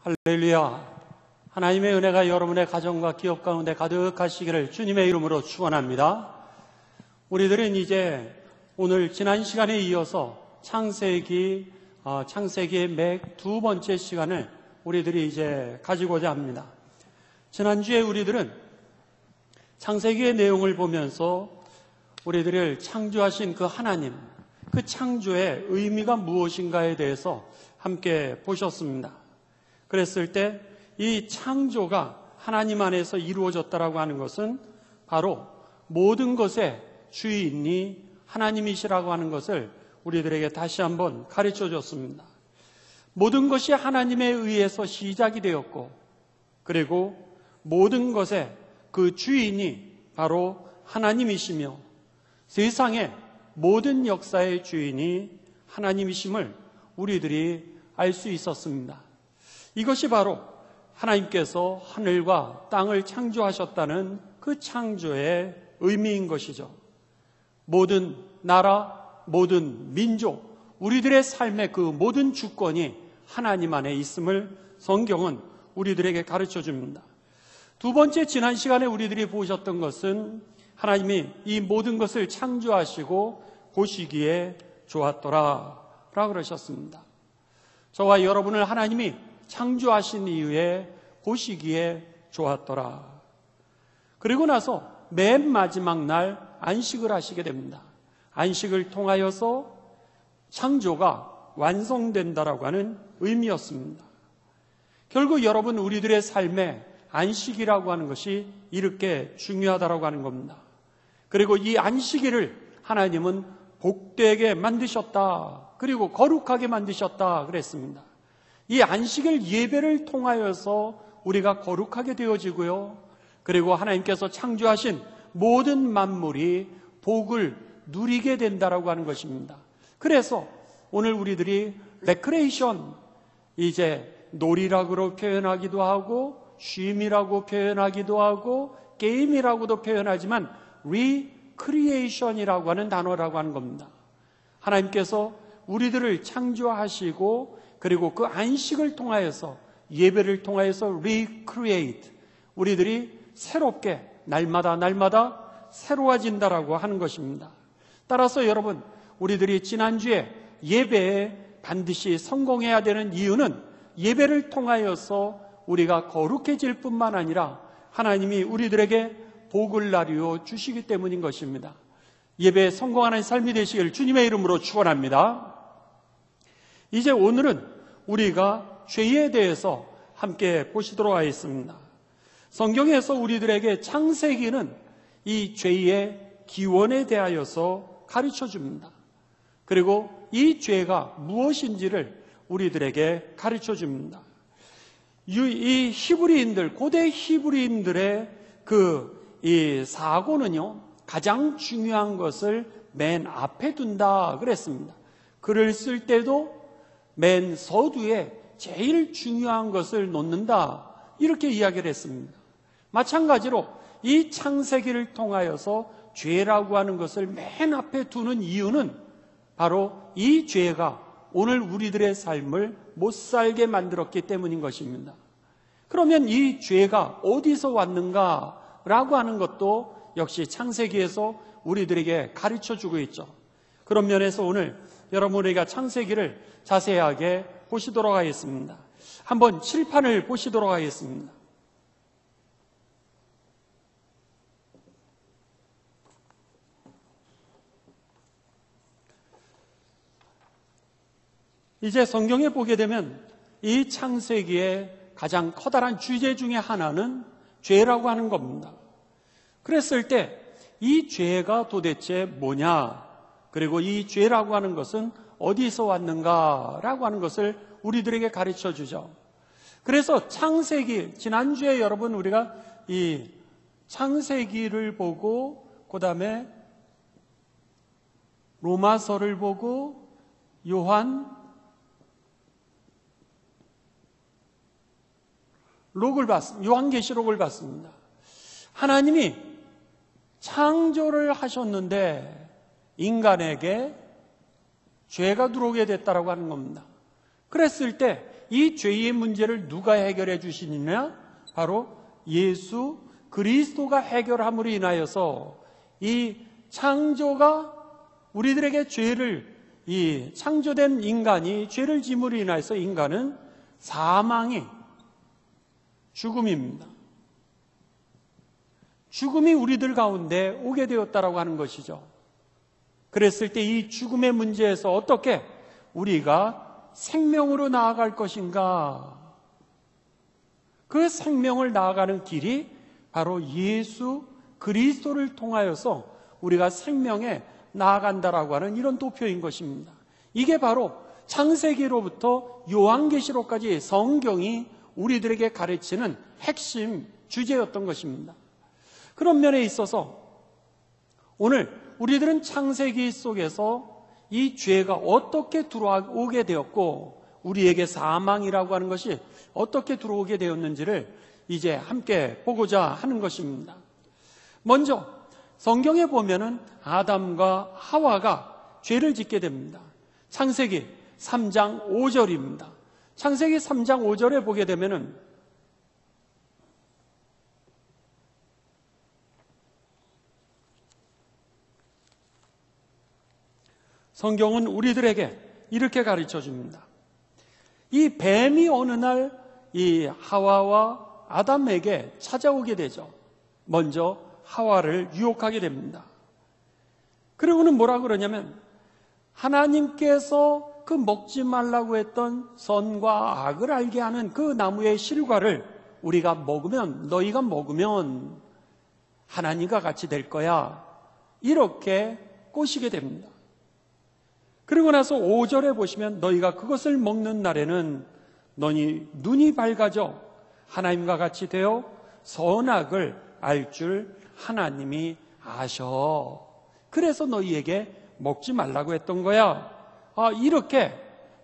할렐루야. 하나님의 은혜가 여러분의 가정과 기업 가운데 가득하시기를 주님의 이름으로 축원합니다. 우리들은 이제 오늘 지난 시간에 이어서 창세기의 맥 두 번째 시간을 우리들이 이제 가지고자 합니다. 지난주에 우리들은 창세기의 내용을 보면서 우리들을 창조하신 그 하나님, 그 창조의 의미가 무엇인가에 대해서 함께 보셨습니다. 그랬을 때 이 창조가 하나님 안에서 이루어졌다라고 하는 것은 바로 모든 것의 주인이 하나님이시라고 하는 것을 우리들에게 다시 한번 가르쳐 줬습니다. 모든 것이 하나님에 의해서 시작이 되었고, 그리고 모든 것의 그 주인이 바로 하나님이시며 세상의 모든 역사의 주인이 하나님이심을 우리들이 알 수 있었습니다. 이것이 바로 하나님께서 하늘과 땅을 창조하셨다는 그 창조의 의미인 것이죠. 모든 나라, 모든 민족, 우리들의 삶의 그 모든 주권이 하나님 안에 있음을 성경은 우리들에게 가르쳐 줍니다. 두 번째, 지난 시간에 우리들이 보셨던 것은 하나님이 이 모든 것을 창조하시고 보시기에 좋았더라 라고 그러셨습니다. 저와 여러분을 하나님이 창조하신 이후에 보시기에 좋았더라. 그리고 나서 맨 마지막 날 안식을 하시게 됩니다. 안식을 통하여서 창조가 완성된다라고 하는 의미였습니다. 결국 여러분, 우리들의 삶에 안식이라고 하는 것이 이렇게 중요하다라고 하는 겁니다. 그리고 이 안식일을 하나님은 복되게 만드셨다. 그리고 거룩하게 만드셨다 그랬습니다. 이 안식일 예배를 통하여서 우리가 거룩하게 되어지고요. 그리고 하나님께서 창조하신 모든 만물이 복을 누리게 된다라고 하는 것입니다. 그래서 오늘 우리들이 레크레이션, 이제 놀이라고 표현하기도 하고 쉼이라고 표현하기도 하고 게임이라고도 표현하지만 리크리에이션이라고 하는 단어라고 하는 겁니다. 하나님께서 우리들을 창조하시고 그리고 그 안식을 통하여서 예배를 통하여서 recreate, 우리들이 새롭게 날마다 새로워진다라고 하는 것입니다. 따라서 여러분, 우리들이 지난주에 예배에 반드시 성공해야 되는 이유는 예배를 통하여서 우리가 거룩해질 뿐만 아니라 하나님이 우리들에게 복을 나누어 주시기 때문인 것입니다. 예배에 성공하는 삶이 되시길 주님의 이름으로 축원합니다. 이제 오늘은 우리가 죄에 대해서 함께 보시도록 하겠습니다. 성경에서 우리들에게 창세기는 이 죄의 기원에 대하여서 가르쳐 줍니다. 그리고 이 죄가 무엇인지를 우리들에게 가르쳐 줍니다. 이 히브리인들, 고대 히브리인들의 이 사고는요, 가장 중요한 것을 맨 앞에 둔다 그랬습니다. 글을 쓸 때도 맨 서두에 제일 중요한 것을 놓는다, 이렇게 이야기를 했습니다. 마찬가지로 이 창세기를 통하여서 죄라고 하는 것을 맨 앞에 두는 이유는 바로 이 죄가 오늘 우리들의 삶을 못 살게 만들었기 때문인 것입니다. 그러면 이 죄가 어디서 왔는가라고 하는 것도 역시 창세기에서 우리들에게 가르쳐주고 있죠. 그런 면에서 오늘 여러분에게 창세기를 자세하게 보시도록 하겠습니다. 한번 칠판을 보시도록 하겠습니다. 이제 성경에 보게 되면 이 창세기의 가장 커다란 주제 중에 하나는 죄라고 하는 겁니다. 그랬을 때 이 죄가 도대체 뭐냐, 그리고 이 죄라고 하는 것은 어디서 왔는가라고 하는 것을 우리들에게 가르쳐 주죠. 그래서 창세기, 지난주에 여러분 우리가 이 창세기를 보고 그 다음에 로마서를 보고 요한계시록을 봤습니다. 하나님이 창조를 하셨는데 인간에게 죄가 들어오게 됐다라고 하는 겁니다. 그랬을 때 이 죄의 문제를 누가 해결해 주시느냐? 바로 예수 그리스도가 해결함으로 인하여서 이 창조가 우리들에게 이 창조된 인간이 죄를 짐으로 인하여서 인간은 사망이 죽음입니다. 죽음이 우리들 가운데 오게 되었다라고 하는 것이죠. 그랬을 때 이 죽음의 문제에서 어떻게 우리가 생명으로 나아갈 것인가? 그 생명을 나아가는 길이 바로 예수 그리스도를 통하여서 우리가 생명에 나아간다라고 하는 이런 도표인 것입니다. 이게 바로 창세기로부터 요한계시록까지 성경이 우리들에게 가르치는 핵심 주제였던 것입니다. 그런 면에 있어서 오늘 우리들은 창세기 속에서 이 죄가 어떻게 들어오게 되었고 우리에게 사망이라고 하는 것이 어떻게 들어오게 되었는지를 이제 함께 보고자 하는 것입니다. 먼저 성경에 보면은 아담과 하와가 죄를 짓게 됩니다. 창세기 3장 5절입니다. 창세기 3장 5절에 보게 되면은 성경은 우리들에게 이렇게 가르쳐 줍니다. 이 뱀이 어느 날 이 하와와 아담에게 찾아오게 되죠. 먼저 하와를 유혹하게 됩니다. 그리고는 뭐라 그러냐면 하나님께서 그 먹지 말라고 했던 선과 악을 알게 하는 그 나무의 실과를 우리가 먹으면, 너희가 먹으면 하나님과 같이 될 거야, 이렇게 꼬시게 됩니다. 그리고 나서 5절에 보시면 너희가 그것을 먹는 날에는 너희 눈이 밝아져 하나님과 같이 되어 선악을 알 줄 하나님이 아셔. 그래서 너희에게 먹지 말라고 했던 거야. 이렇게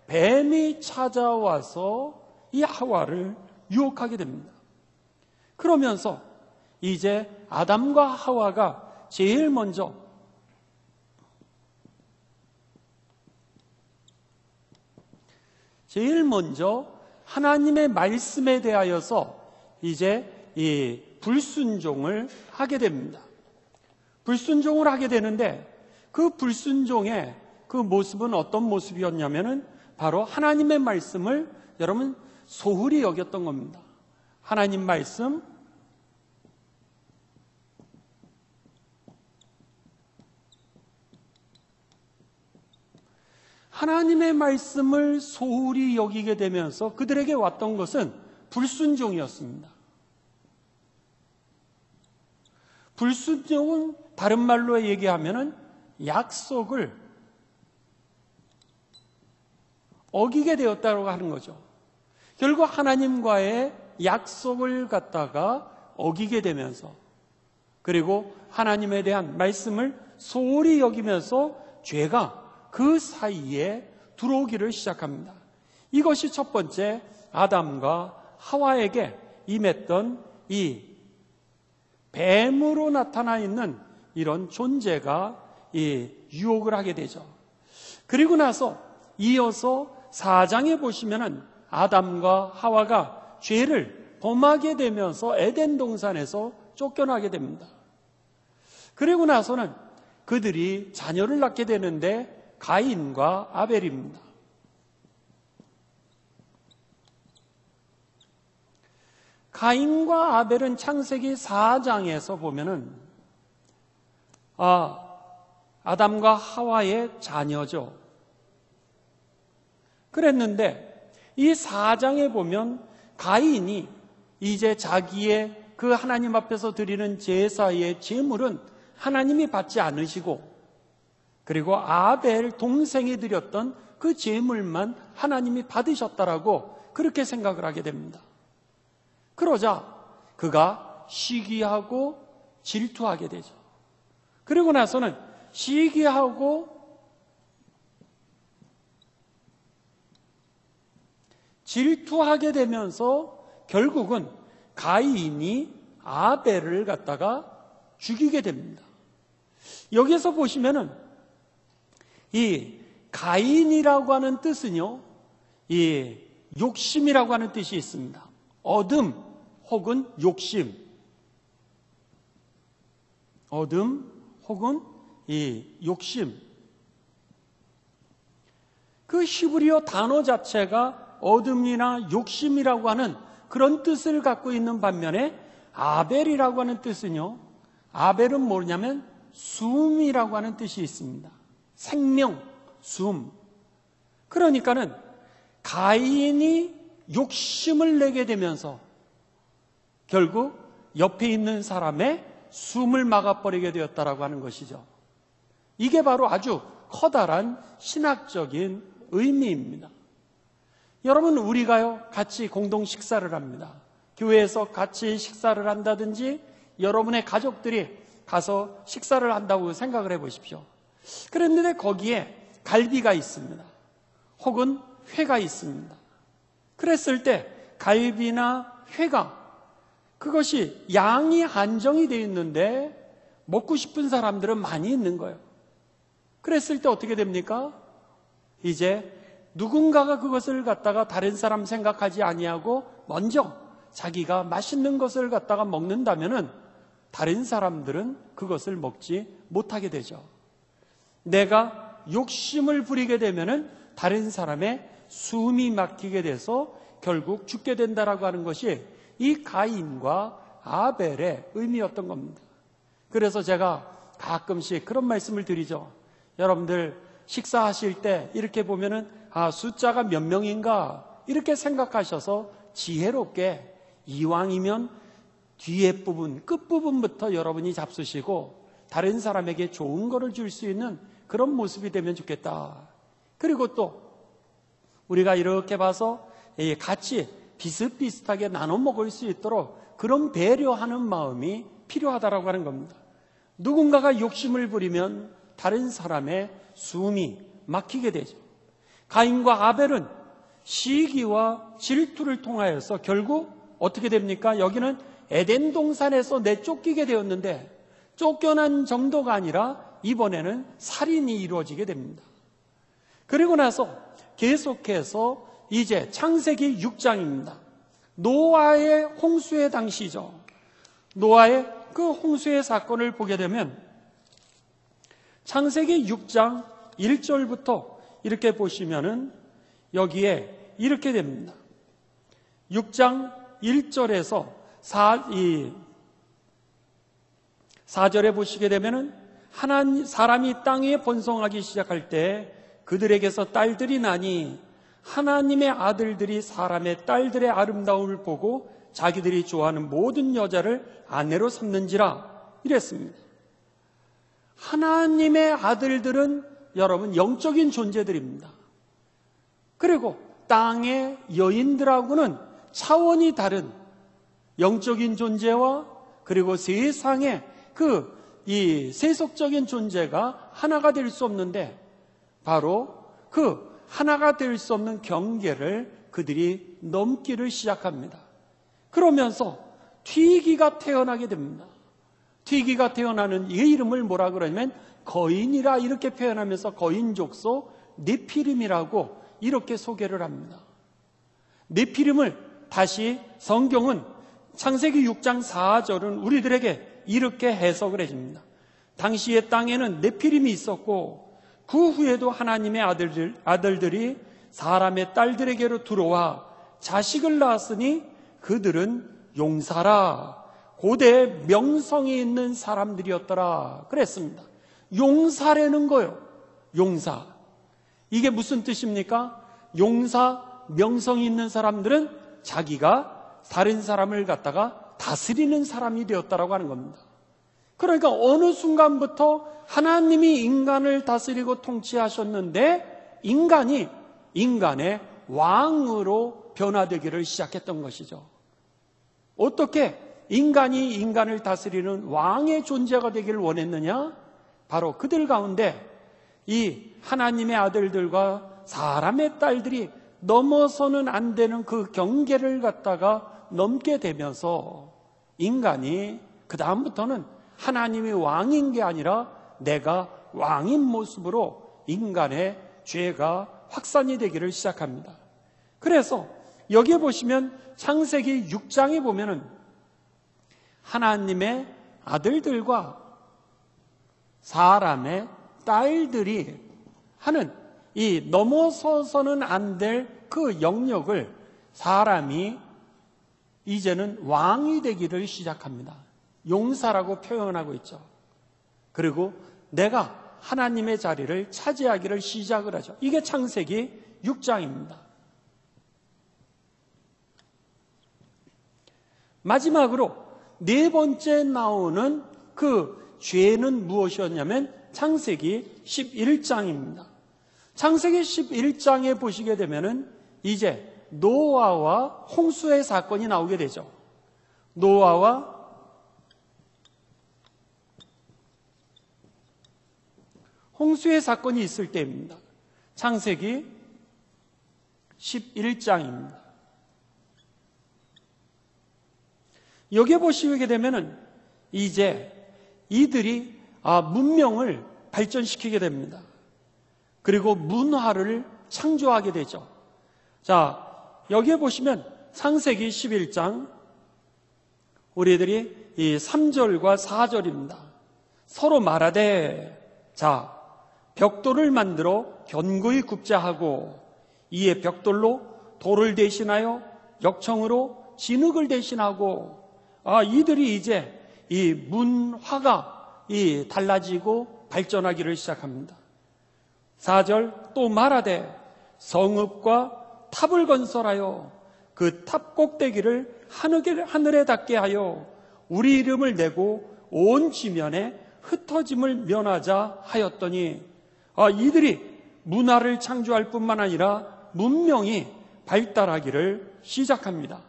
뱀이 찾아와서 이 하와를 유혹하게 됩니다. 그러면서 이제 아담과 하와가 제일 먼저 하나님의 말씀에 대하여서 이제 이 불순종을 하게 됩니다. 불순종을 하게 되는데 그 불순종의 그 모습은 어떤 모습이었냐면은 바로 하나님의 말씀을 여러분 소홀히 여겼던 겁니다. 하나님 말씀, 하나님의 말씀을 소홀히 여기게 되면서 그들에게 왔던 것은 불순종이었습니다. 불순종은 다른 말로 얘기하면은 약속을 어기게 되었다고 하는 거죠. 결국 하나님과의 약속을 갖다가 어기게 되면서, 그리고 하나님에 대한 말씀을 소홀히 여기면서 죄가 그 사이에 들어오기를 시작합니다. 이것이 첫 번째 아담과 하와에게 임했던 이 뱀으로 나타나 있는 이런 존재가 이 유혹을 하게 되죠. 그리고 나서 이어서 4장에 보시면은 아담과 하와가 죄를 범하게 되면서 에덴 동산에서 쫓겨나게 됩니다. 그리고 나서는 그들이 자녀를 낳게 되는데 가인과 아벨입니다. 가인과 아벨은 창세기 4장에서 보면은 아담과 하와의 자녀죠. 그랬는데 이 4장에 보면 가인이 이제 자기의 그 하나님 앞에서 드리는 제사의 제물은 하나님이 받지 않으시고, 그리고 아벨 동생이 드렸던 그 제물만 하나님이 받으셨다라고 그렇게 생각을 하게 됩니다. 그러자 그가 시기하고 질투하게 되죠. 그리고 나서는 시기하고 질투하게 되면서 결국은 가인이 아벨을 갖다가 죽이게 됩니다. 여기서 보시면은 이 가인이라고 하는 뜻은요, 이 욕심이라고 하는 뜻이 있습니다. 어둠 혹은 욕심. 어둠 혹은 이 욕심. 그 히브리어 단어 자체가 어둠이나 욕심이라고 하는 그런 뜻을 갖고 있는 반면에 아벨이라고 하는 뜻은요, 아벨은 뭐냐면 숨이라고 하는 뜻이 있습니다. 생명, 숨. 그러니까는 가인이 욕심을 내게 되면서 결국 옆에 있는 사람의 숨을 막아버리게 되었다라고 하는 것이죠. 이게 바로 아주 커다란 신학적인 의미입니다. 여러분, 우리가요 같이 공동 식사를 합니다. 교회에서 같이 식사를 한다든지 여러분의 가족들이 가서 식사를 한다고 생각을 해보십시오. 그런데 거기에 갈비가 있습니다. 혹은 회가 있습니다. 그랬을 때 갈비나 회가 그것이 양이 한정이 되어 있는데 먹고 싶은 사람들은 많이 있는 거예요. 그랬을 때 어떻게 됩니까? 이제 누군가가 그것을 갖다가 다른 사람 생각하지 아니하고 먼저 자기가 맛있는 것을 갖다가 먹는다면은 다른 사람들은 그것을 먹지 못하게 되죠. 내가 욕심을 부리게 되면은 다른 사람의 숨이 막히게 돼서 결국 죽게 된다라고 하는 것이 이 가인과 아벨의 의미였던 겁니다. 그래서 제가 가끔씩 그런 말씀을 드리죠. 여러분들 식사하실 때 이렇게 보면은 숫자가 몇 명인가 이렇게 생각하셔서 지혜롭게 이왕이면 뒤에 부분, 끝부분부터 여러분이 잡수시고 다른 사람에게 좋은 거를 줄 수 있는 그런 모습이 되면 좋겠다. 그리고 또 우리가 이렇게 봐서 같이 비슷비슷하게 나눠 먹을 수 있도록 그런 배려하는 마음이 필요하다라고 하는 겁니다. 누군가가 욕심을 부리면 다른 사람의 숨이 막히게 되죠. 가인과 아벨은 시기와 질투를 통하여서 결국 어떻게 됩니까? 여기는 에덴 동산에서 내쫓기게 되었는데 쫓겨난 정도가 아니라 이번에는 살인이 이루어지게 됩니다. 그리고 나서 계속해서 이제 창세기 6장입니다. 노아의 홍수의 당시죠. 노아의 그 홍수의 사건을 보게 되면 창세기 6장 1절부터 이렇게 보시면은 여기에 이렇게 됩니다. 6장 1절에서 4절에 보시게 되면은 사람이 땅 위에 번성하기 시작할 때 그들에게서 딸들이 나니 하나님의 아들들이 사람의 딸들의 아름다움을 보고 자기들이 좋아하는 모든 여자를 아내로 삼는지라 이랬습니다. 하나님의 아들들은 여러분 영적인 존재들입니다. 그리고 땅의 여인들하고는 차원이 다른 영적인 존재와 그리고 세상의 이 세속적인 존재가 하나가 될 수 없는데 바로 그 하나가 될 수 없는 경계를 그들이 넘기를 시작합니다. 그러면서 튀기가 태어나게 됩니다. 튀기가 태어나는 이 이름을 뭐라 그러냐면 거인이라 이렇게 표현하면서 거인족속 네피림이라고 이렇게 소개를 합니다. 네피림을 다시 성경은 창세기 6장 4절은 우리들에게 이렇게 해석을 해줍니다. 당시의 땅에는 네피림이 있었고 그 후에도 하나님의 아들들이 사람의 딸들에게로 들어와 자식을 낳았으니 그들은 용사라 고대 명성이 있는 사람들이었더라 그랬습니다. 용사라는 거예요. 용사. 이게 무슨 뜻입니까? 용사, 명성이 있는 사람들은 자기가 다른 사람을 갖다가 다스리는 사람이 되었다라고 하는 겁니다. 그러니까 어느 순간부터 하나님이 인간을 다스리고 통치하셨는데 인간이 인간의 왕으로 변화되기를 시작했던 것이죠. 어떻게 인간이 인간을 다스리는 왕의 존재가 되기를 원했느냐? 바로 그들 가운데 이 하나님의 아들들과 사람의 딸들이 넘어서는 안 되는 그 경계를 갖다가 넘게 되면서 인간이 그 다음부터는 하나님이 왕인 게 아니라 내가 왕인 모습으로 인간의 죄가 확산이 되기를 시작합니다. 그래서 여기에 보시면 창세기 6장에 보면은 하나님의 아들들과 사람의 딸들이 하는 이 넘어서서는 안 될 그 영역을 사람이 이제는 왕이 되기를 시작합니다. 용사라고 표현하고 있죠. 그리고 내가 하나님의 자리를 차지하기를 시작을 하죠. 이게 창세기 6장입니다. 마지막으로 네 번째 나오는 그 죄는 무엇이었냐면 창세기 11장입니다. 창세기 11장에 보시게 되면은 이제 노아와 홍수의 사건이 나오게 되죠. 노아와 홍수의 사건이 있을 때입니다. 창세기 11장입니다. 여기에 보시게 되면은 이제 이들이 문명을 발전시키게 됩니다. 그리고 문화를 창조하게 되죠. 자, 여기에 보시면 창세기 11장 우리들이 이 3절과 4절입니다. 서로 말하되 자, 벽돌을 만들어 견고히 굽자 하고 이에 벽돌로 돌을 대신하여 역청으로 진흙을 대신하고 이들이 이제 이 문화가 달라지고 발전하기를 시작합니다. 4절 또 말하되 성읍과 탑을 건설하여 그 탑 꼭대기를 하늘에 닿게 하여 우리 이름을 내고 온 지면에 흩어짐을 면하자 하였더니 이들이 문화를 창조할 뿐만 아니라 문명이 발달하기를 시작합니다.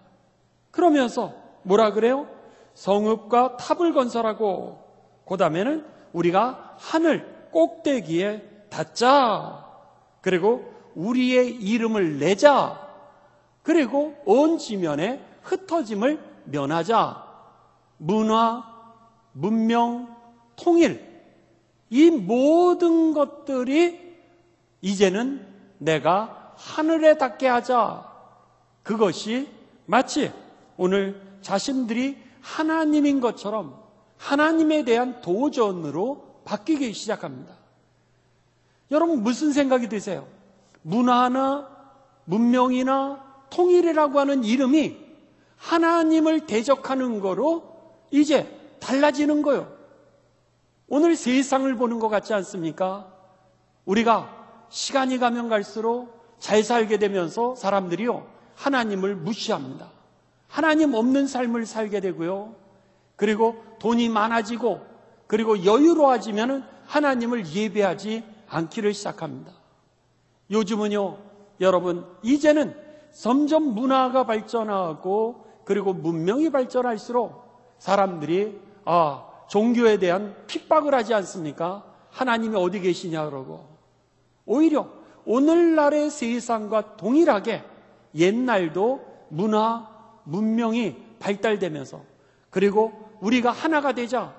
그러면서 뭐라 그래요? 성읍과 탑을 건설하고 그 다음에는 우리가 하늘 꼭대기에 닿자. 그리고 우리의 이름을 내자. 그리고 온 지면에 흩어짐을 면하자. 문화, 문명, 통일, 이 모든 것들이 이제는 내가 하늘에 닿게 하자. 그것이 마치 오늘 자신들이 하나님인 것처럼 하나님에 대한 도전으로 바뀌기 시작합니다. 여러분 무슨 생각이 드세요? 문화나 문명이나 통일이라고 하는 이름이 하나님을 대적하는 거로 이제 달라지는 거예요. 오늘 세상을 보는 것 같지 않습니까? 우리가 시간이 가면 갈수록 잘 살게 되면서 사람들이요 하나님을 무시합니다. 하나님 없는 삶을 살게 되고요. 그리고 돈이 많아지고 그리고 여유로워지면 하나님을 예배하지 않기를 시작합니다. 요즘은요 여러분 이제는 점점 문화가 발전하고 그리고 문명이 발전할수록 사람들이 종교에 대한 핍박을 하지 않습니까? 하나님이 어디 계시냐 그러고 오히려 오늘날의 세상과 동일하게 옛날도 문화, 문명이 발달되면서 그리고 우리가 하나가 되자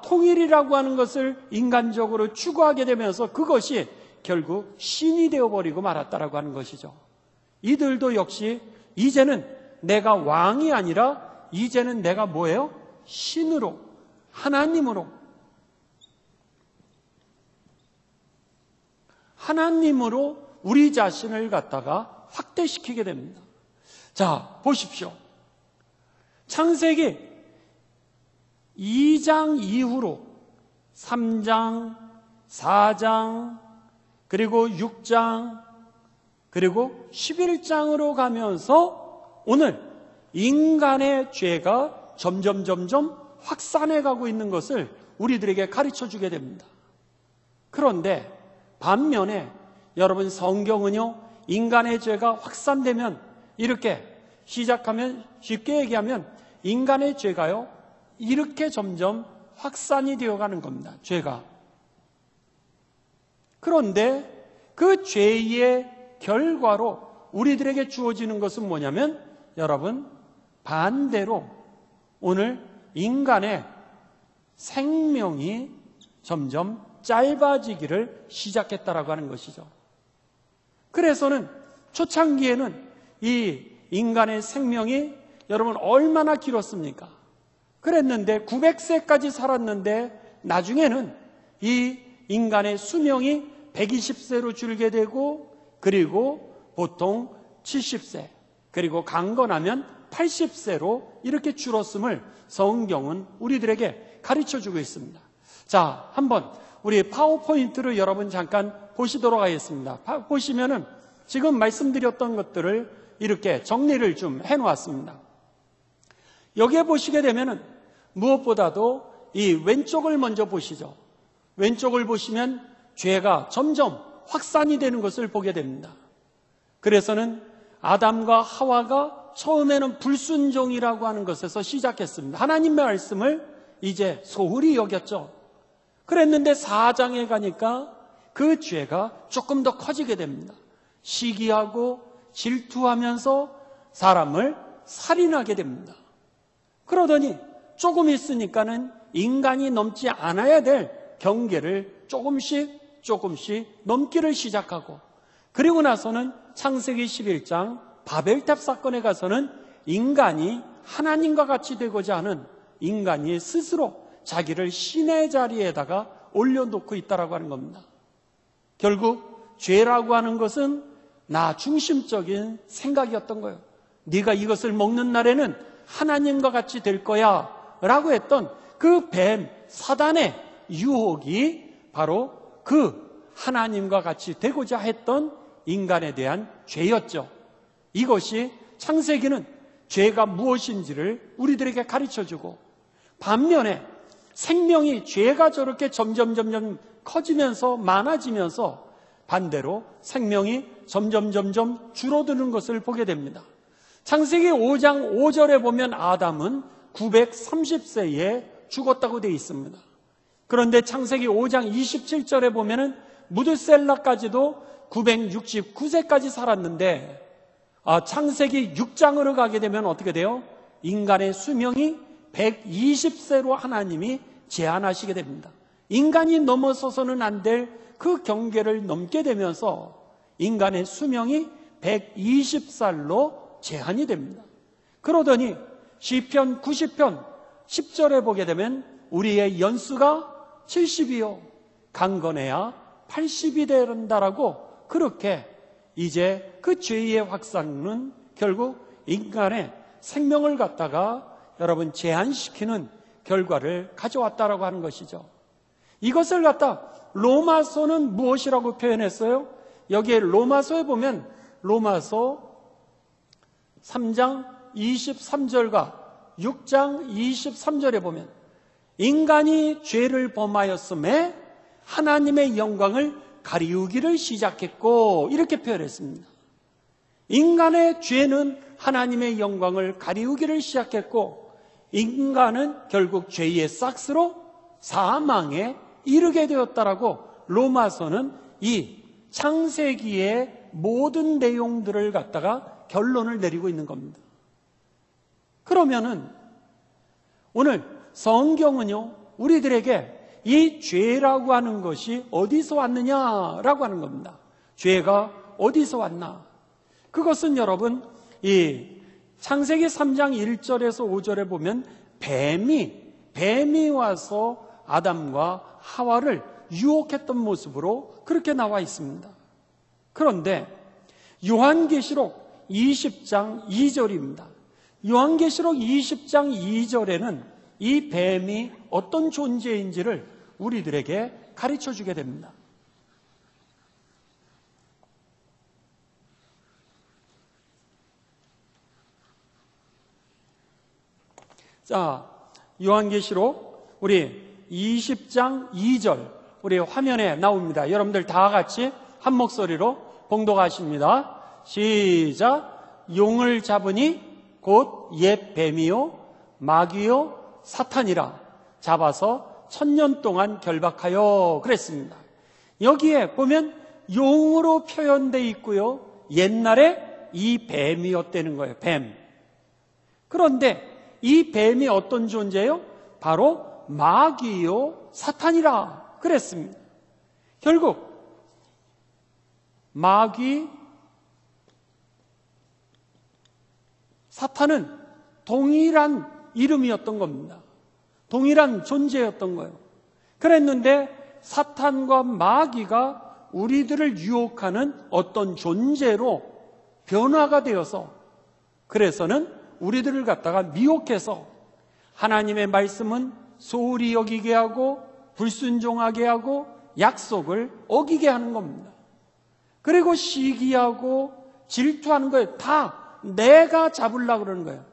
통일이라고 하는 것을 인간적으로 추구하게 되면서 그것이 결국 신이 되어버리고 말았다라고 하는 것이죠. 이들도 역시 이제는 내가 왕이 아니라 이제는 내가 뭐예요? 신으로, 하나님으로 우리 자신을 갖다가 확대시키게 됩니다. 자, 보십시오. 창세기 2장 이후로 3장, 4장, 그리고 6장, 그리고 11장으로 가면서 오늘 인간의 죄가 점점 확산해 가고 있는 것을 우리들에게 가르쳐 주게 됩니다. 그런데 반면에 여러분 성경은요 인간의 죄가 확산되면 이렇게 시작하면 쉽게 얘기하면 인간의 죄가요 이렇게 점점 확산이 되어가는 겁니다. 죄가. 그런데 그 죄의 결과로 우리들에게 주어지는 것은 뭐냐면 여러분 반대로 오늘 인간의 생명이 점점 짧아지기를 시작했다라고 하는 것이죠. 그래서는 초창기에는 이 인간의 생명이 여러분 얼마나 길었습니까? 그랬는데 900세까지 살았는데 나중에는 이 인간의 수명이 120세로 줄게 되고, 그리고 보통 70세, 그리고 강건하면 80세로 이렇게 줄었음을 성경은 우리들에게 가르쳐주고 있습니다. 자, 한번 우리 파워포인트를 여러분 잠깐 보시도록 하겠습니다. 보시면은 지금 말씀드렸던 것들을 이렇게 정리를 좀 해놓았습니다. 여기에 보시게 되면은 무엇보다도 이 왼쪽을 먼저 보시죠. 왼쪽을 보시면 죄가 점점 확산이 되는 것을 보게 됩니다. 그래서는 아담과 하와가 처음에는 불순종이라고 하는 것에서 시작했습니다. 하나님의 말씀을 이제 소홀히 여겼죠. 그랬는데 4장에 가니까 그 죄가 조금 더 커지게 됩니다. 시기하고 질투하면서 사람을 살인하게 됩니다. 그러더니 조금 있으니까는 인간이 넘지 않아야 될 경계를 조금씩 넘기를 시작하고, 그리고 나서는 창세기 11장 바벨탑 사건에 가서는 인간이 하나님과 같이 되고자 하는 인간이 스스로 자기를 신의 자리에다가 올려놓고 있다라고 하는 겁니다. 결국 죄라고 하는 것은 나 중심적인 생각이었던 거예요. 네가 이것을 먹는 날에는 하나님과 같이 될 거야 라고 했던 그 뱀 사단의 유혹이 바로 그 하나님과 같이 되고자 했던 인간에 대한 죄였죠. 이것이 창세기는 죄가 무엇인지를 우리들에게 가르쳐주고, 반면에 생명이 죄가 저렇게 점점 커지면서 많아지면서 반대로 생명이 점점 줄어드는 것을 보게 됩니다. 창세기 5장 5절에 보면 아담은 930세에 죽었다고 되어 있습니다. 그런데 창세기 5장 27절에 보면은 무드셀라까지도 969세까지 살았는데, 창세기 6장으로 가게 되면 어떻게 돼요? 인간의 수명이 120세로 하나님이 제한하시게 됩니다. 인간이 넘어서서는 안 될 그 경계를 넘게 되면서 인간의 수명이 120살로 제한이 됩니다. 그러더니 시편 90편 10절에 보게 되면 우리의 연수가 70이요 강건해야 80이 된다라고, 그렇게 이제 그 죄의 확산은 결국 인간의 생명을 갖다가 여러분 제한시키는 결과를 가져왔다라고 하는 것이죠. 이것을 갖다 로마서는 무엇이라고 표현했어요? 여기에 로마서에 보면 로마서 3장 23절과 6장 23절에 보면 인간이 죄를 범하였음에 하나님의 영광을 가리우기를 시작했고, 이렇게 표현했습니다. 인간의 죄는 하나님의 영광을 가리우기를 시작했고, 인간은 결국 죄의 싹스로 사망에 이르게 되었다라고 로마서는 이 창세기의 모든 내용들을 갖다가 결론을 내리고 있는 겁니다. 그러면은 오늘 성경은요, 우리들에게 이 죄라고 하는 것이 어디서 왔느냐라고 하는 겁니다. 죄가 어디서 왔나? 그것은 여러분 이 창세기 3장 1절에서 5절에 보면 뱀이 와서 아담과 하와를 유혹했던 모습으로 그렇게 나와 있습니다. 그런데 요한계시록 20장 2절입니다. 요한계시록 20장 2절에는 이 뱀이 어떤 존재인지를 우리들에게 가르쳐 주게 됩니다. 자, 요한계시록 우리 20장 2절 우리 화면에 나옵니다. 여러분들 다 같이 한 목소리로 봉독하십니다. 시작. 용을 잡으니 곧 옛 뱀이요 마귀요 사탄이라 잡아서 1000년 동안 결박하여 그랬습니다. 여기에 보면 용으로 표현되어 있고요, 옛날에 이 뱀이었다는 거예요. 뱀. 그런데 이 뱀이 어떤 존재예요? 바로 마귀요 사탄이라 그랬습니다. 결국 마귀 사탄은 동일한 이름이었던 겁니다. 동일한 존재였던 거예요. 그랬는데 사탄과 마귀가 우리들을 유혹하는 어떤 존재로 변화가 되어서, 그래서는 우리들을 갖다가 미혹해서 하나님의 말씀은 소홀히 여기게 하고 불순종하게 하고 약속을 어기게 하는 겁니다. 그리고 시기하고 질투하는 거예요. 다 내가 잡으려고 그러는 거예요.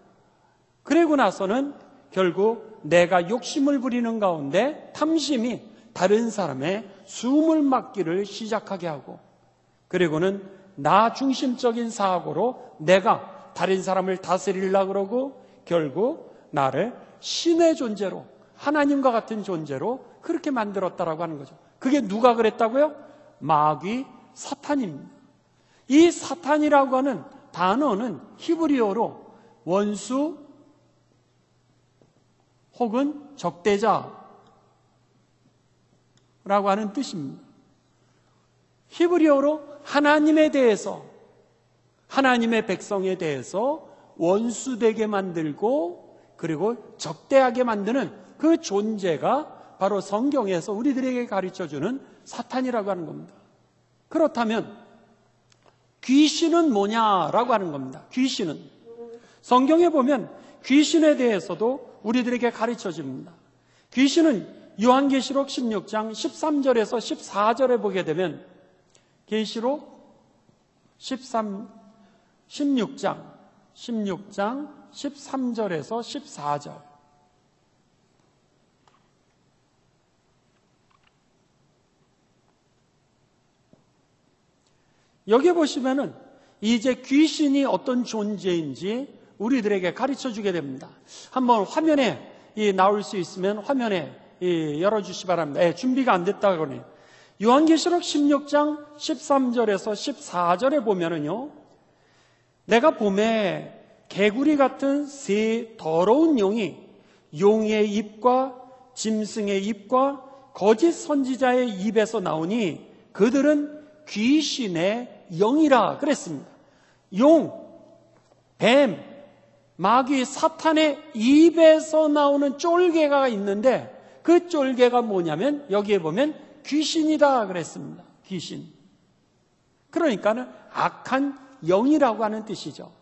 그리고 나서는 결국 내가 욕심을 부리는 가운데 탐심이 다른 사람의 숨을 막기를 시작하게 하고, 그리고는 나 중심적인 사고로 내가 다른 사람을 다스리려고 그러고, 결국 나를 신의 존재로, 하나님과 같은 존재로 그렇게 만들었다라고 하는 거죠. 그게 누가 그랬다고요? 마귀, 사탄입니다. 이 사탄이라고 하는 단어는 히브리어로 원수 혹은 적대자라고 하는 뜻입니다. 히브리어로 하나님에 대해서, 하나님의 백성에 대해서 원수되게 만들고 그리고 적대하게 만드는 그 존재가 바로 성경에서 우리들에게 가르쳐주는 사탄이라고 하는 겁니다. 그렇다면 귀신은 뭐냐라고 하는 겁니다. 귀신은, 성경에 보면 귀신에 대해서도 우리들에게 가르쳐줍니다. 귀신은 요한계시록 16장 13절에서 14절에 보게 되면, 계시록 16장 13절에서 14절, 여기 보시면은 이제 귀신이 어떤 존재인지 우리들에게 가르쳐주게 됩니다. 한번 화면에 나올 수 있으면 화면에 열어주시 바랍니다. 준비가 안 됐다 그러네요. 요한계시록 16장 13절에서 14절에 보면은요, 내가 봄에 개구리 같은 새 더러운 용이 용의 입과 짐승의 입과 거짓 선지자의 입에서 나오니 그들은 귀신의 영이라 그랬습니다. 용, 뱀, 마귀, 사탄의 입에서 나오는 쫄개가 있는데 그 쫄개가 뭐냐면 여기에 보면 귀신이다 그랬습니다. 귀신. 그러니까는 악한 영이라고 하는 뜻이죠.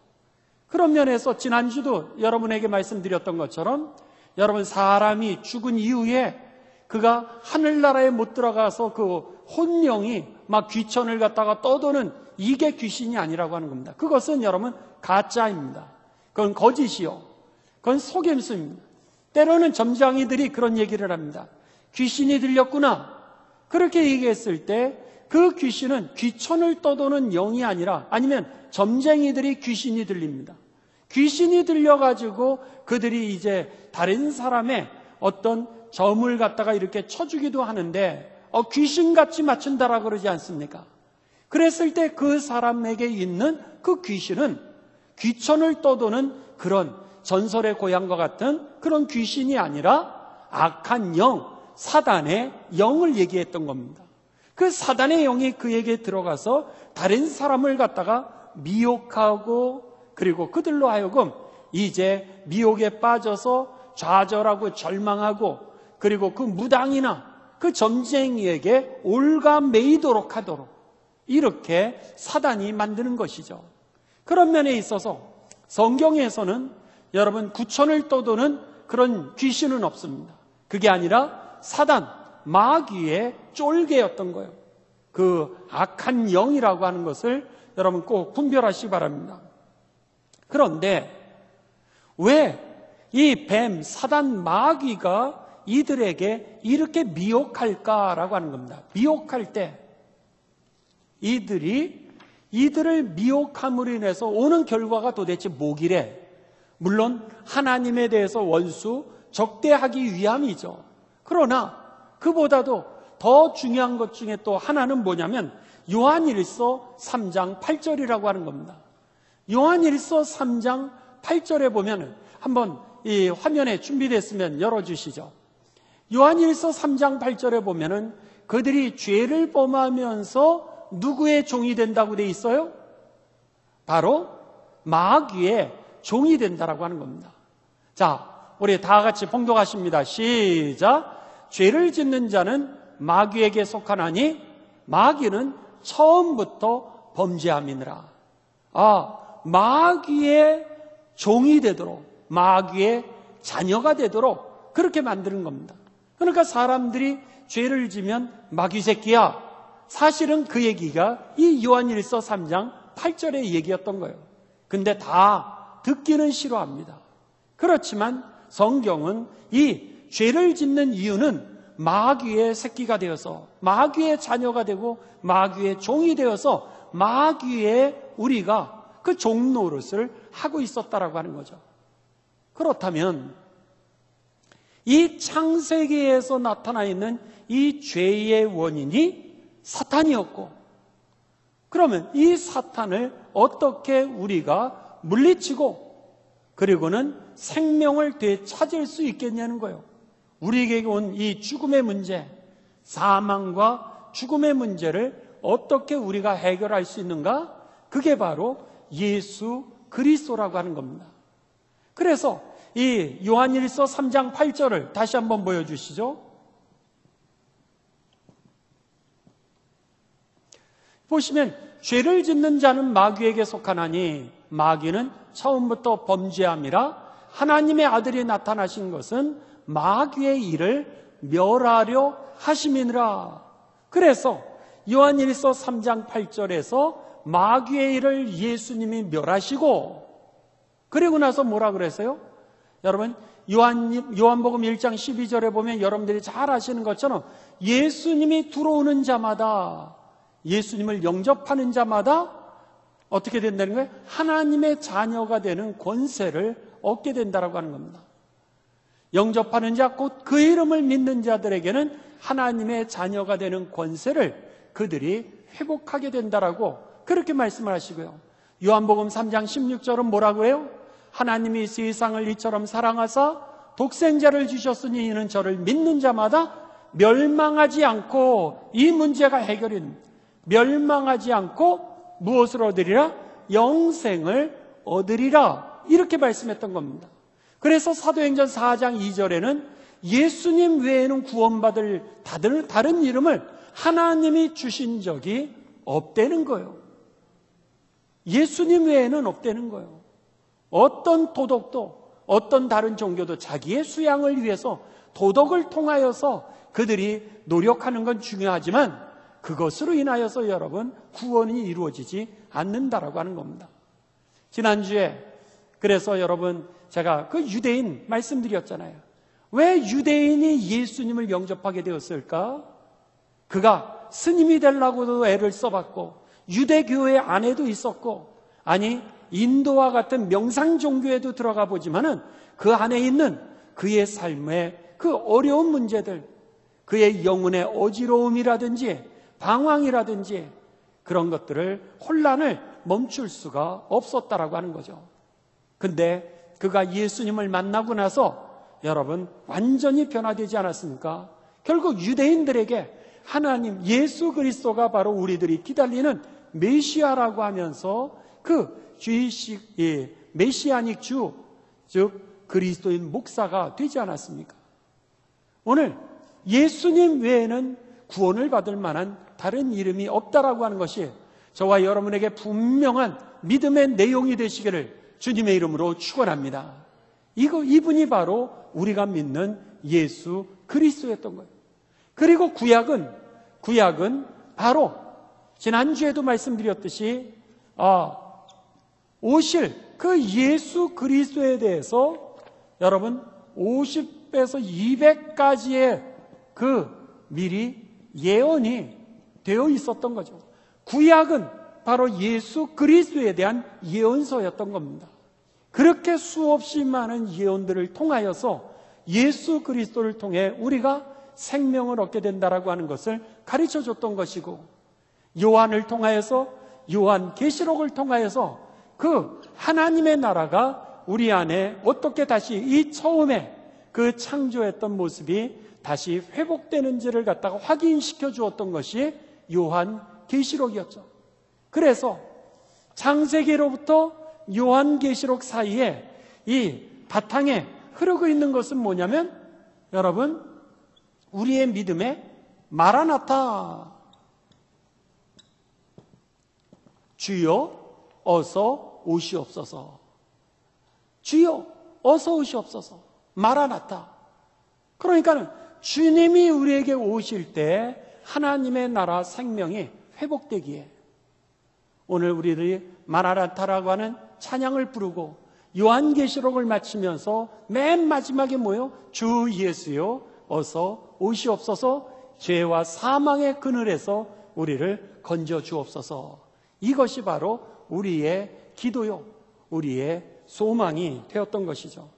그런 면에서 지난주도 여러분에게 말씀드렸던 것처럼, 여러분 사람이 죽은 이후에 그가 하늘나라에 못 들어가서 그 혼령이 막 귀천을 갖다가 떠도는, 이게 귀신이 아니라고 하는 겁니다. 그것은 여러분 가짜입니다. 그건 거짓이요, 그건 속임수입니다. 때로는 점장이들이 그런 얘기를 합니다. 귀신이 들렸구나. 그렇게 얘기했을 때 그 귀신은 귀천을 떠도는 영이 아니라, 아니면 점쟁이들이 귀신이 들립니다. 귀신이 들려가지고 그들이 이제 다른 사람의 어떤 점을 갖다가 이렇게 쳐주기도 하는데, 귀신같이 맞춘다라고 그러지 않습니까? 그랬을 때 그 사람에게 있는 그 귀신은 귀천을 떠도는 그런 전설의 고향과 같은 그런 귀신이 아니라 악한 영, 사단의 영을 얘기했던 겁니다. 그 사단의 영이 그에게 들어가서 다른 사람을 갖다가 미혹하고, 그리고 그들로 하여금 이제 미혹에 빠져서 좌절하고 절망하고, 그리고 그 무당이나 그 점쟁이에게 올가매이도록 하도록 이렇게 사단이 만드는 것이죠. 그런 면에 있어서 성경에서는 여러분 구천을 떠도는 그런 귀신은 없습니다. 그게 아니라 사단, 마귀의 쫄개였던 거예요. 그 악한 영이라고 하는 것을 여러분 꼭 분별하시기 바랍니다. 그런데 왜 이 뱀, 사단, 마귀가 이들에게 이렇게 미혹할까라고 하는 겁니다. 미혹할 때 이들을 미혹함으로 인해서 오는 결과가 도대체 뭐기래? 물론 하나님에 대해서 원수, 적대하기 위함이죠. 그러나 그보다도 더 중요한 것 중에 또 하나는 뭐냐면 요한일서 3장 8절이라고 하는 겁니다. 요한일서 3장 8절에 보면 한번 이 화면에 준비됐으면 열어주시죠. 요한일서 3장 8절에 보면은 그들이 죄를 범하면서 누구의 종이 된다고 돼 있어요? 바로 마귀의 종이 된다라고 하는 겁니다. 자, 우리 다 같이 봉독하십니다. 시작. 죄를 짓는 자는 마귀에게 속하나니 마귀는 처음부터 범죄함이니라. 마귀의 종이 되도록, 마귀의 자녀가 되도록 그렇게 만드는 겁니다. 그러니까 사람들이 죄를 지면 마귀 새끼야. 사실은 그 얘기가 이 요한일서 3장 8절의 얘기였던 거예요. 근데 다 듣기는 싫어합니다. 그렇지만 성경은 이 죄를 짓는 이유는 마귀의 새끼가 되어서, 마귀의 자녀가 되고 마귀의 종이 되어서 마귀의 우리가 그 종 노릇을 하고 있었다라고 하는 거죠. 그렇다면 이 창세기에서 나타나 있는 이 죄의 원인이 사탄이었고, 그러면 이 사탄을 어떻게 우리가 물리치고 그리고는 생명을 되찾을 수 있겠냐는 거예요. 우리에게 온 이 죽음의 문제, 사망과 죽음의 문제를 어떻게 우리가 해결할 수 있는가? 그게 바로 예수 그리스도라고 하는 겁니다. 그래서 이 요한일서 3장 8절을 다시 한번 보여주시죠. 보시면 죄를 짓는 자는 마귀에게 속하나니 마귀는 처음부터 범죄함이라 하나님의 아들이 나타나신 것은 마귀의 일을 멸하려 하심이니라. 그래서 요한일서 3장 8절에서 마귀의 일을 예수님이 멸하시고, 그리고 나서 뭐라 그랬어요? 여러분, 요한복음 1장 12절에 보면 여러분들이 잘 아시는 것처럼 예수님이 들어오는 자마다, 예수님을 영접하는 자마다 어떻게 된다는 거예요? 하나님의 자녀가 되는 권세를 얻게 된다라고 하는 겁니다. 영접하는 자, 곧 그 이름을 믿는 자들에게는 하나님의 자녀가 되는 권세를 그들이 회복하게 된다라고 그렇게 말씀을 하시고요. 요한복음 3장 16절은 뭐라고 해요? 하나님이 세상을 이처럼 사랑하사 독생자를 주셨으니 이는 저를 믿는 자마다 멸망하지 않고, 이 문제가 해결이 됩니다. 멸망하지 않고 무엇을 얻으리라? 영생을 얻으리라. 이렇게 말씀했던 겁니다. 그래서 사도행전 4장 2절에는 예수님 외에는 구원받을 다른 이름을 하나님이 주신 적이 없다는 거예요. 예수님 외에는 없다는 거예요. 어떤 도덕도, 어떤 다른 종교도 자기의 수양을 위해서 도덕을 통하여서 그들이 노력하는 건 중요하지만 그것으로 인하여서 여러분 구원이 이루어지지 않는다라고 하는 겁니다. 지난주에 그래서 여러분 제가 그 유대인 말씀드렸잖아요. 왜 유대인이 예수님을 영접하게 되었을까? 그가 스님이 되려고도 애를 써봤고 유대교회 안에도 있었고, 아니 인도와 같은 명상 종교에도 들어가 보지만은 그 안에 있는 그의 삶의 그 어려운 문제들, 그의 영혼의 어지러움이라든지 방황이라든지 그런 것들을, 혼란을 멈출 수가 없었다라고 하는 거죠. 근데 그가 예수님을 만나고 나서 여러분 완전히 변화되지 않았습니까? 결국 유대인들에게 하나님 예수 그리스도가 바로 우리들이 기다리는 메시아라고 하면서 그 주의식 메시아닉 주, 즉 그리스도인 목사가 되지 않았습니까? 오늘 예수님 외에는 구원을 받을 만한 다른 이름이 없다라고 하는 것이 저와 여러분에게 분명한 믿음의 내용이 되시기를 주님의 이름으로 축원합니다. 이분이 바로 우리가 믿는 예수 그리스도였던 거예요. 그리고 구약은 바로 지난주에도 말씀드렸듯이 오실 그 예수 그리스도에 대해서 여러분 50에서 200가지의 그 미리 예언이 되어 있었던 거죠. 구약은 바로 예수 그리스도에 대한 예언서였던 겁니다. 그렇게 수없이 많은 예언들을 통하여서 예수 그리스도를 통해 우리가 생명을 얻게 된다라고 하는 것을 가르쳐 줬던 것이고, 요한을 통하여서, 요한 계시록을 통하여서 그 하나님의 나라가 우리 안에 어떻게 다시 이 처음에 그 창조했던 모습이 다시 회복되는지를 갖다가 확인시켜 주었던 것이 요한 계시록이었죠. 그래서 창세기로부터 요한계시록 사이에 이 바탕에 흐르고 있는 것은 뭐냐면 여러분, 우리의 믿음의 마라나타, 주여 어서 오시옵소서. 주여 어서 오시옵소서. 마라나타. 그러니까는 주님이 우리에게 오실 때 하나님의 나라 생명이 회복되기에 오늘 우리들이 마라나타라고 하는 찬양을 부르고 요한계시록을 마치면서 맨 마지막에 뭐요? 주 예수여 어서 오시옵소서. 죄와 사망의 그늘에서 우리를 건져 주옵소서. 이것이 바로 우리의 기도요, 우리의 소망이 되었던 것이죠.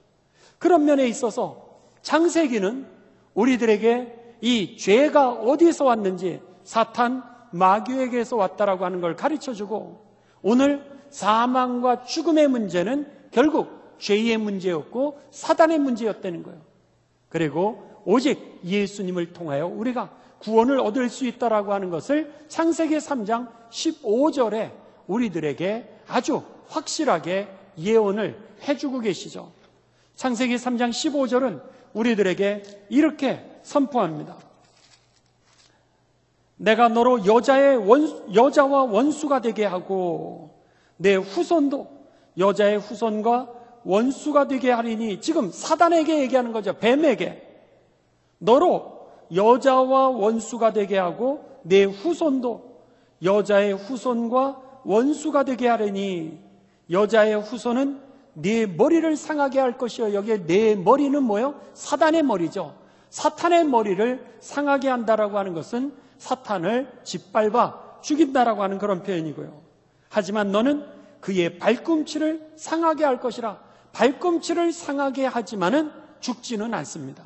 그런 면에 있어서 창세기는 우리들에게 이 죄가 어디서 왔는지 사탄 마귀에게서 왔다라고 하는 걸 가르쳐주고, 오늘 사망과 죽음의 문제는 결국 죄의 문제였고 사단의 문제였다는 거예요. 그리고 오직 예수님을 통하여 우리가 구원을 얻을 수 있다라고 하는 것을 창세기 3장 15절에 우리들에게 아주 확실하게 예언을 해주고 계시죠. 창세기 3장 15절은 우리들에게 이렇게 선포합니다. 내가 너로 여자와 원수가 되게 하고 내 후손도 여자의 후손과 원수가 되게 하리니, 지금 사단에게 얘기하는 거죠. 뱀에게. 너로 여자와 원수가 되게 하고 내 후손도 여자의 후손과 원수가 되게 하리니, 여자의 후손은 네 머리를 상하게 할 것이요. 여기에 네 머리는 뭐예요? 사단의 머리죠. 사탄의 머리를 상하게 한다라고 하는 것은 사탄을 짓밟아 죽인다라고 하는 그런 표현이고요. 하지만 너는 그의 발꿈치를 상하게 할 것이라. 발꿈치를 상하게 하지만은 죽지는 않습니다.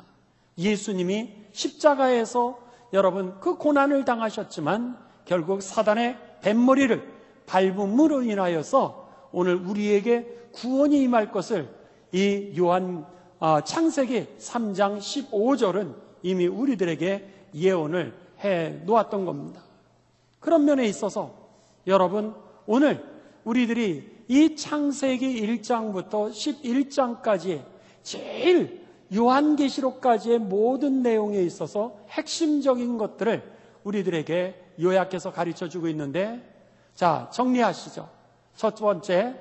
예수님이 십자가에서 여러분 그 고난을 당하셨지만 결국 사단의 뱃머리를 밟음으로 인하여서 오늘 우리에게 구원이 임할 것을 이 창세기 3장 15절은 이미 우리들에게 예언을 해 놓았던 겁니다. 그런 면에 있어서 여러분, 오늘 우리들이 이 창세기 1장부터 11장까지 제일 요한계시록까지의 모든 내용에 있어서 핵심적인 것들을 우리들에게 요약해서 가르쳐주고 있는데, 자, 정리하시죠. 첫 번째,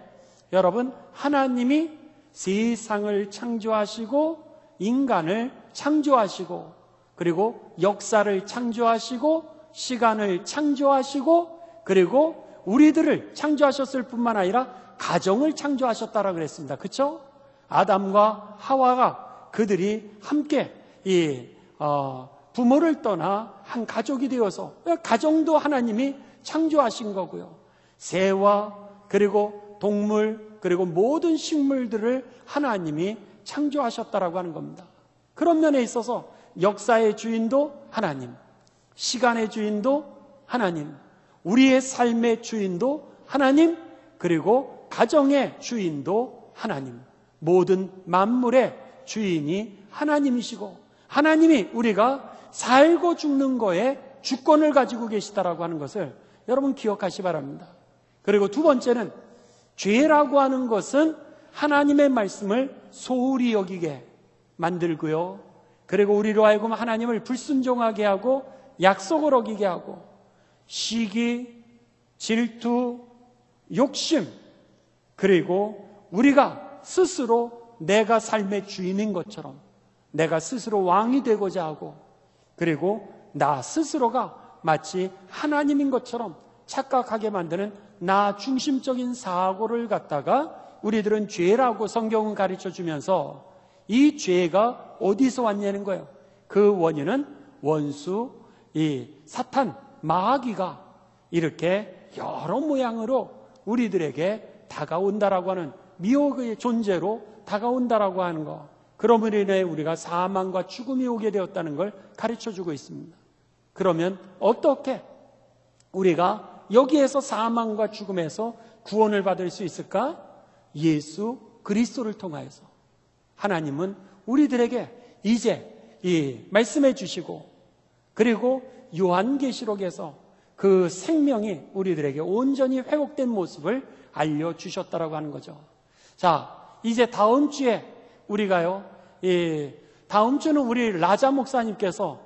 여러분, 하나님이 세상을 창조하시고 인간을 창조하시고 그리고 역사를 창조하시고 시간을 창조하시고 그리고 우리들을 창조하셨을 뿐만 아니라 가정을 창조하셨다라고 그랬습니다. 그렇죠? 아담과 하와가 그들이 함께 부모를 떠나 한 가족이 되어서 가정도 하나님이 창조하신 거고요. 새와 그리고 동물 그리고 모든 식물들을 하나님이 창조하셨다라고 하는 겁니다. 그런 면에 있어서 역사의 주인도 하나님, 시간의 주인도 하나님, 우리의 삶의 주인도 하나님, 그리고 가정의 주인도 하나님, 모든 만물의 주인이 하나님이시고 하나님이 우리가 살고 죽는 거에 주권을 가지고 계시다라고 하는 것을 여러분 기억하시 바랍니다. 그리고 두 번째는 죄라고 하는 것은 하나님의 말씀을 소홀히 여기게 만들고요. 그리고 우리로 하여금 하나님을 불순종하게 하고 약속을 어기게 하고 시기, 질투, 욕심, 그리고 우리가 스스로 내가 삶의 주인인 것처럼 내가 스스로 왕이 되고자 하고 그리고 나 스스로가 마치 하나님인 것처럼 착각하게 만드는 나 중심적인 사고를 갖다가 우리들은 죄라고 성경은 가르쳐주면서 이 죄가 어디서 왔냐는 거예요. 그 원인은 원수, 이 사탄, 마귀가 이렇게 여러 모양으로 우리들에게 다가온다라고 하는 미혹의 존재로 다가온다라고 하는 것, 그러므로 인해 우리가 사망과 죽음이 오게 되었다는 걸 가르쳐주고 있습니다. 그러면 어떻게 우리가 여기에서 사망과 죽음에서 구원을 받을 수 있을까? 예수 그리스도를 통하여서 하나님은 우리들에게 이제 이 말씀해 주시고 그리고 요한계시록에서 그 생명이 우리들에게 온전히 회복된 모습을 알려주셨다라고 하는 거죠. 자, 이제 다음 주에 우리가요, 다음 주는 우리 라자 목사님께서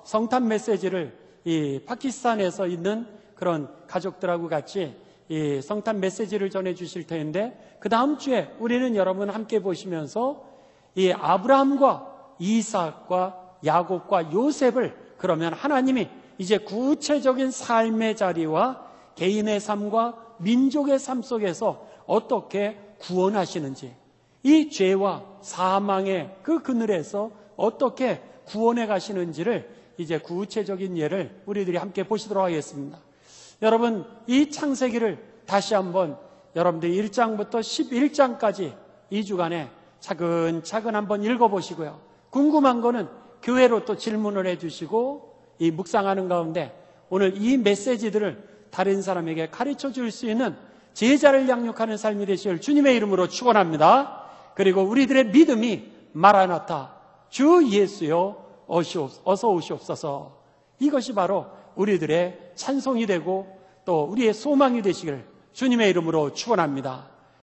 성탄 메시지를 이 파키스탄에서 있는 그런 가족들하고 같이 이 성탄 메시지를 전해 주실 텐데, 그 다음 주에 우리는 여러분 함께 보시면서 이 아브라함과 이삭과 야곱과 요셉을 그러면 하나님이 이제 구체적인 삶의 자리와 개인의 삶과 민족의 삶 속에서 어떻게 구원하시는지, 이 죄와 사망의 그 그늘에서 어떻게 구원해 가시는지를 이제 구체적인 예를 우리들이 함께 보시도록 하겠습니다. 여러분, 이 창세기를 다시 한번 여러분들 1장부터 11장까지 2주간에 차근차근 한번 읽어보시고요. 궁금한 거는 교회로 또 질문을 해주시고 이 묵상하는 가운데 오늘 이 메시지들을 다른 사람에게 가르쳐 줄 수 있는 제자를 양육하는 삶이 되시길 주님의 이름으로 축원합니다. 그리고 우리들의 믿음이 마라나타, 주 예수여 어서 오시옵소서, 이것이 바로 우리들의 찬송이 되고 또 우리의 소망이 되시길 주님의 이름으로 축원합니다.